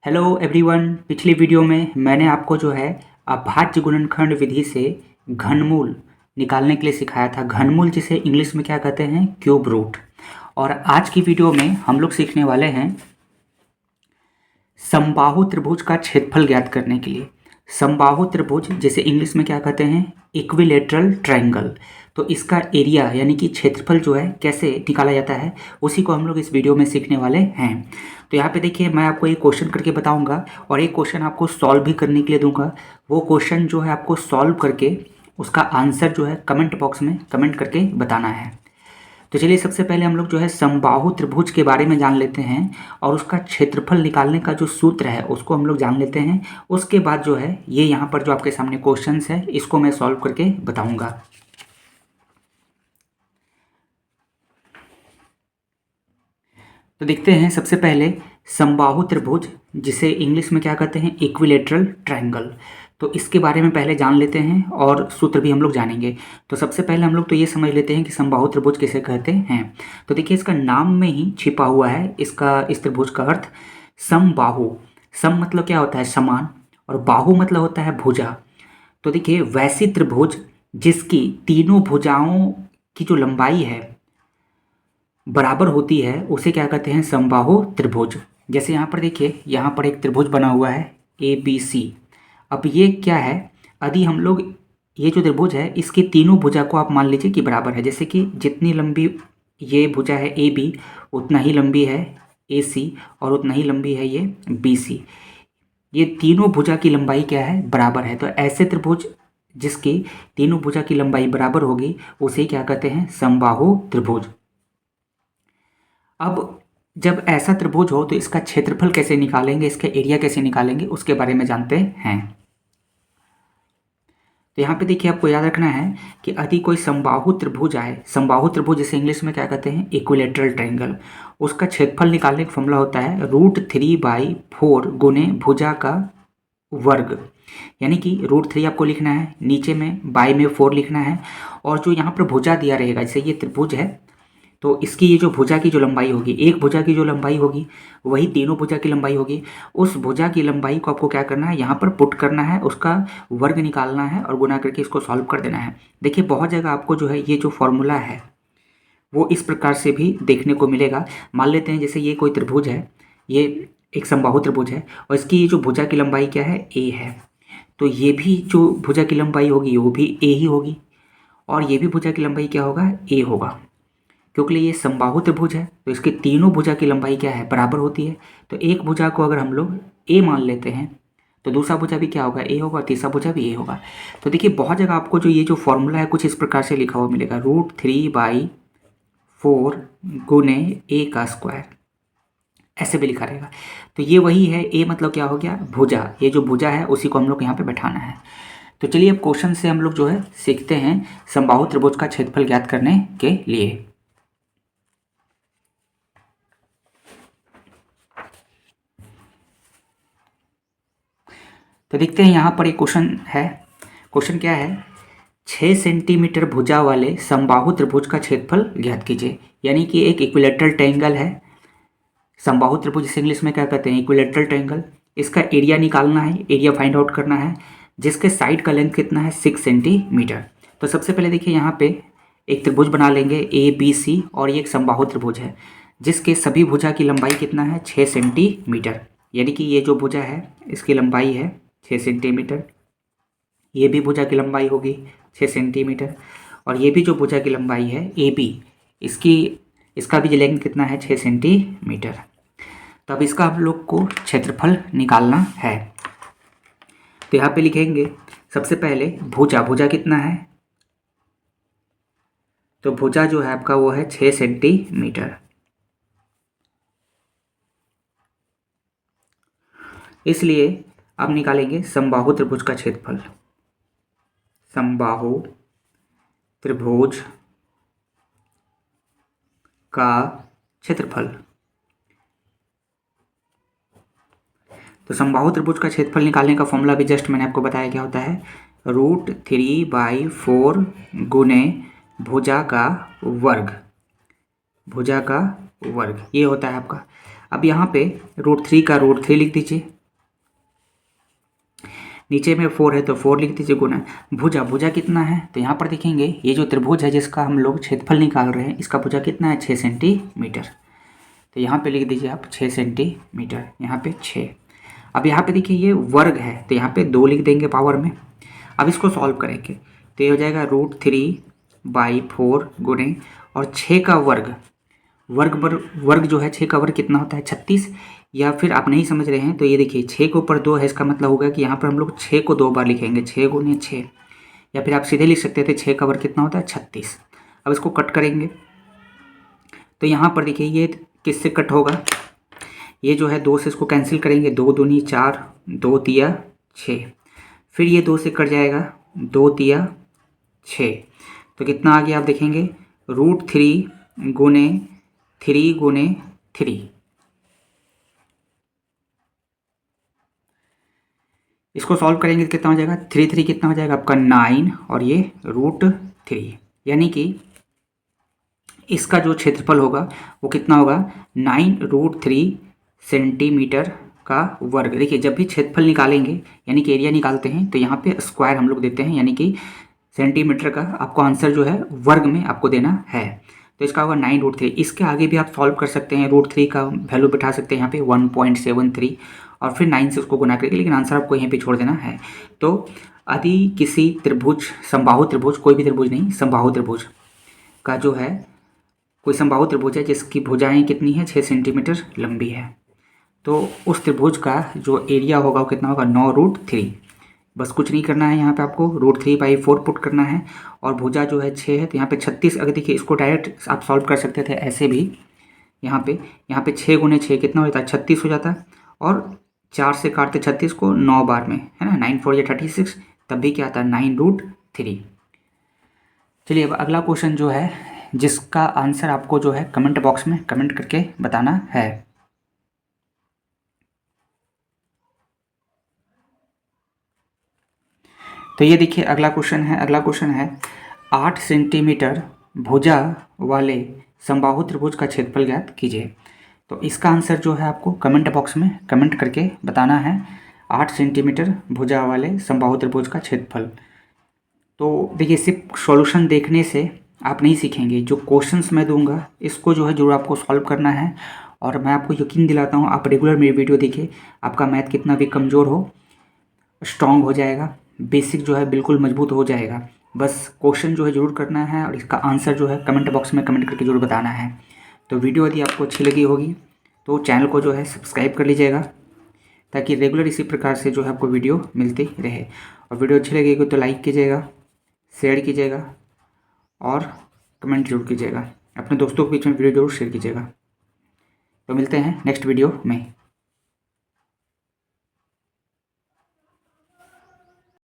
Hello everyone. पिछली video में मैंने आपको जो है अभाज्य गुणनखंड विधि से घनमूल निकालने के लिए सिखाया था। घनमूल जिसे इंग्लिश में क्या कहते हैं, क्यूब रूट। और आज की वीडियो में हम लोग सीखने वाले हैं समबाहु त्रिभुज का क्षेत्रफल ज्ञात करने के लिए। समबाहु त्रिभुज जिसे इंग्लिश में क्या कहते हैं, इक्विलेटरल ट्रायंगल। तो इसका एरिया यानी कि क्षेत्रफल जो है कैसे निकाला जाता है, उसी को हम लोग इस वीडियो में सीखने वाले हैं। तो यहाँ पे देखिए, मैं आपको एक क्वेश्चन करके बताऊंगा और एक क्वेश्चन आपको सॉल्व भी करने के लिए दूंगा। वो क्वेश्चन जो है आपको सॉल्व करके उसका आंसर जो है कमेंट बॉक्स में कमेंट करके बताना है। तो चलिए, सबसे पहले हम लोग जो है समबाहु त्रिभुज के बारे में जान लेते हैं और उसका क्षेत्रफल निकालने का जो सूत्र है उसको हम लोग जान लेते हैं। उसके बाद जो है ये यहाँ पर जो आपके सामने क्वेश्चंस है इसको मैं सॉल्व करके बताऊंगा। तो देखते हैं सबसे पहले समबाहु त्रिभुज जिसे इंग्लिश में क्या कहते हैं, इक्विलेटरल ट्रायंगल। तो इसके बारे में पहले जान लेते हैं और सूत्र भी हम लोग जानेंगे। तो सबसे पहले हम लोग तो ये समझ लेते हैं कि समबाहु त्रिभुज किसे कहते हैं। तो देखिए, इसका नाम में ही छिपा हुआ है इसका, इस त्रिभुज का अर्थ समबाहु। सम मतलब क्या होता है, समान, और बाहु मतलब होता है भुजा। तो देखिए, वैसी त्रिभुज जिसकी तीनों भुजाओं की जो लंबाई है बराबर होती है उसे क्या कहते हैं, समबाहु त्रिभुज। जैसे यहाँ पर देखिए, यहाँ पर एक त्रिभुज बना हुआ है ABC। अब ये क्या है, यदि हम लोग ये जो त्रिभुज है इसकी तीनों भुजा को आप मान लीजिए कि बराबर है। जैसे कि जितनी लंबी ये भुजा है AB उतना ही लंबी है AC और उतना ही लंबी है ये BC। ये तीनों भुजा की लंबाई क्या है, बराबर है। तो ऐसे त्रिभुज जिसकी तीनों भुजा की लंबाई बराबर होगी उसे क्या कहते हैं, समबाहु त्रिभुज। अब जब ऐसा त्रिभुज हो तो इसका क्षेत्रफल कैसे निकालेंगे, इसका एरिया कैसे निकालेंगे, उसके बारे में जानते हैं। तो यहाँ पे देखिए, आपको याद रखना है कि यदि कोई समबाहु त्रिभुज आए, समबाहु त्रिभुज जिसे इंग्लिश में क्या कहते हैं, इक्विलेटरल ट्रायंगल, उसका क्षेत्रफल निकालने का फॉर्मूला होता है √3/4 गुने भुजा का वर्ग। यानी कि √3 आपको लिखना है, नीचे में बाई में 4 लिखना है, और जो यहाँ पर भुजा दिया रहेगा, जैसे ये त्रिभुज है तो इसकी ये जो भुजा की जो लंबाई होगी, एक भुजा की जो लंबाई होगी वही तीनों भुजा की लंबाई होगी। उस भुजा की लंबाई को आपको क्या करना है, यहाँ पर पुट करना है, उसका वर्ग निकालना है और गुना करके इसको सॉल्व कर देना है। देखिए, बहुत जगह आपको जो है ये जो फॉर्मूला है वो इस प्रकार से भी देखने को मिलेगा। मान लेते हैं जैसे ये कोई त्रिभुज है, ये एक समबाहु त्रिभुज है और इसकी ये जो भुजा की लंबाई क्या है, A है। तो ये भी जो भुजा की लंबाई होगी वो भी A ही होगी, और ये भी भुजा की लंबाई क्या होगा, A होगा। क्योंकि ये समबाहु त्रिभुज है तो इसके तीनों भुजा की लंबाई क्या है, बराबर होती है। तो एक भुजा को अगर हम लोग A मान लेते हैं तो दूसरा भुजा भी क्या होगा, A होगा, और तीसरा भुजा भी A होगा। तो देखिए, बहुत जगह आपको जो ये जो फॉर्मूला है कुछ इस प्रकार से लिखा हुआ मिलेगा, √3/4 गुने A का स्क्वायर, ऐसे भी लिखा रहेगा। तो ये वही है, A मतलब क्या हो गया, भुजा। ये जो भुजा है उसी को हम लोग यहाँ पे बैठाना है। तो चलिए, अब क्वेश्चन से हम लोग जो है सीखते हैं समबाहु त्रिभुज का क्षेत्रफल ज्ञात करने के लिए। तो देखते हैं, यहाँ पर एक क्वेश्चन है। क्वेश्चन क्या है, 6 सेंटीमीटर भुजा वाले समबाहु त्रिभुज का क्षेत्रफल ज्ञात कीजिए। यानी कि एक इक्विलेटरल ट्रायंगल है, समबाहु त्रिभुज जिसे इंग्लिश में क्या कहते हैं, इक्विलेटरल ट्रायंगल। इसका एरिया निकालना है, एरिया फाइंड आउट करना है, जिसके साइड का लेंथ कितना है, 6 सेंटीमीटर। तो सबसे पहले देखिए, यहाँ पे एक त्रिभुज बना लेंगे ABC, और ये एक समबाहु त्रिभुज है जिसके सभी भुजा की लंबाई कितना है, 6 सेंटीमीटर। यानी कि ये जो भुजा है इसकी लंबाई है 6 सेंटीमीटर, ये भी भुजा की लंबाई होगी 6 सेंटीमीटर, और ये भी जो भुजा की लंबाई है AB, इसका भी लेंथ कितना है, 6 सेंटीमीटर। तो अब इसका हम लोग को क्षेत्रफल निकालना है। तो यहाँ पे लिखेंगे सबसे पहले भुजा, भुजा कितना है, तो भुजा जो है आपका वो है 6 सेंटीमीटर। इसलिए अब निकालेंगे समबाहु त्रिभुज का क्षेत्रफल। समबाहु त्रिभुज का क्षेत्रफल। तो समबाहु त्रिभुज का क्षेत्रफल निकालने का फॉर्मूला भी जस्ट मैंने आपको बताया क्या होता है, √3/4 गुने भुजा का वर्ग, भुजा का वर्ग ये होता है आपका। अब यहाँ पे √3 का √3 लिख दीजिए, नीचे में 4 है तो 4 लिख दीजिए गुना। भुजा, भुजा कितना है तो यहाँ पर देखेंगे ये जो त्रिभुज है जिसका हम लोग क्षेत्रफल निकाल रहे हैं, इसका भुजा कितना है 6 सेंटीमीटर। तो यहाँ पे लिख दीजिए आप 6 सेंटीमीटर, यहाँ पे 6। अब यहाँ पे देखिए ये वर्ग है तो यहाँ पे 2 लिख देंगे पावर में। अब इसको सॉल्व करेंगे तो ये हो जाएगा √3/4 गुणे और 6 का वर्ग, वर्ग जो है 6 का वर्ग कितना होता है 36। या फिर आप नहीं समझ रहे हैं तो ये देखिए 6 के ऊपर 2 है, इसका मतलब होगा कि यहाँ पर हम लोग 6 को 2 बार लिखेंगे, 6 गुने 6। या फिर आप सीधे लिख सकते थे 6 का वर्ग कितना होता है 36। अब इसको कट करेंगे तो यहाँ पर देखिए ये किससे कट होगा, ये जो है 2 से इसको कैंसिल करेंगे, 2 दूनी 4, 2 तिया 6। फिर ये 2 से कट जाएगा, 2 तिया 6। तो कितना आ गया आप देखेंगे √3 गुने 3 गुने 3। इसको सॉल्व करेंगे तो कितना हो जाएगा 3 3 कितना हो जाएगा आपका 9 और ये √3, यानी कि इसका जो क्षेत्रफल होगा वो कितना होगा 9√3 सेंटीमीटर का वर्ग। देखिए जब भी क्षेत्रफल निकालेंगे यानी कि एरिया निकालते हैं तो यहाँ पे स्क्वायर हम लोग देते हैं, यानी कि सेंटीमीटर का आपको आंसर जो है वर्ग में आपको देना है। तो इसका होगा 9√3। इसके आगे भी आप सॉल्व कर सकते हैं, √3 का वैल्यू बिठा सकते हैं यहाँ पे 1.73 और फिर 9 से उसको गुना करके, लेकिन आंसर आपको यहीं पे छोड़ देना है। तो यदि किसी त्रिभुज, समबाहु त्रिभुज, कोई भी त्रिभुज नहीं, समबाहु त्रिभुज का जो है, कोई समबाहु त्रिभुज है जिसकी भुजाएं कितनी है 6 सेंटीमीटर लंबी है, तो उस त्रिभुज का जो एरिया होगा वो कितना होगा 9√3। बस कुछ नहीं करना है, यहाँ पे आपको √3/4 पुट करना है और भुजा जो है 6 है तो यहाँ पे 36। अगर देखिए इसको डायरेक्ट आप सॉल्व कर सकते थे ऐसे भी, यहाँ पे 6 गुने 6 कितना हो जाता है 36 हो जाता है, और 4 से काटते 36 को 9 बार में, है ना, 9 4 या 36, तब भी क्या आता है 9√3। चलिए अब अगला क्वेश्चन जो है जिसका आंसर आपको जो है कमेंट बॉक्स में कमेंट करके बताना है। तो ये देखिए अगला क्वेश्चन है 8 सेंटीमीटर भुजा वाले समबाहु त्रिभुज का क्षेत्रफल ज्ञात कीजिए। तो इसका आंसर जो है आपको कमेंट बॉक्स में कमेंट करके बताना है, 8 सेंटीमीटर भुजा वाले समबाहु त्रिभुज का क्षेत्रफल। तो देखिए सिर्फ सॉल्यूशन देखने से आप नहीं सीखेंगे, जो क्वेश्चंस मैं दूंगा इसको जो है जरूर आपको सॉल्व करना है। और मैं आपको यकीन दिलाता हूँ आप रेगुलर मेरी वीडियो देखिए, आपका मैथ कितना भी कमज़ोर हो स्ट्रॉन्ग हो जाएगा, बेसिक जो है बिल्कुल मजबूत हो जाएगा। बस क्वेश्चन जो है ज़रूर करना है और इसका आंसर जो है कमेंट बॉक्स में कमेंट करके ज़रूर बताना है। तो वीडियो यदि आपको अच्छी लगी होगी तो चैनल को जो है सब्सक्राइब कर लीजिएगा, ताकि रेगुलर इसी प्रकार से जो है आपको वीडियो मिलती रहे। और वीडियो अच्छी लगेगी तो लाइक कीजिएगा, शेयर कीजिएगा और कमेंट जरूर कीजिएगा। अपने दोस्तों के बीच में वीडियो जरूर शेयर कीजिएगा। तो मिलते हैं नेक्स्ट वीडियो में।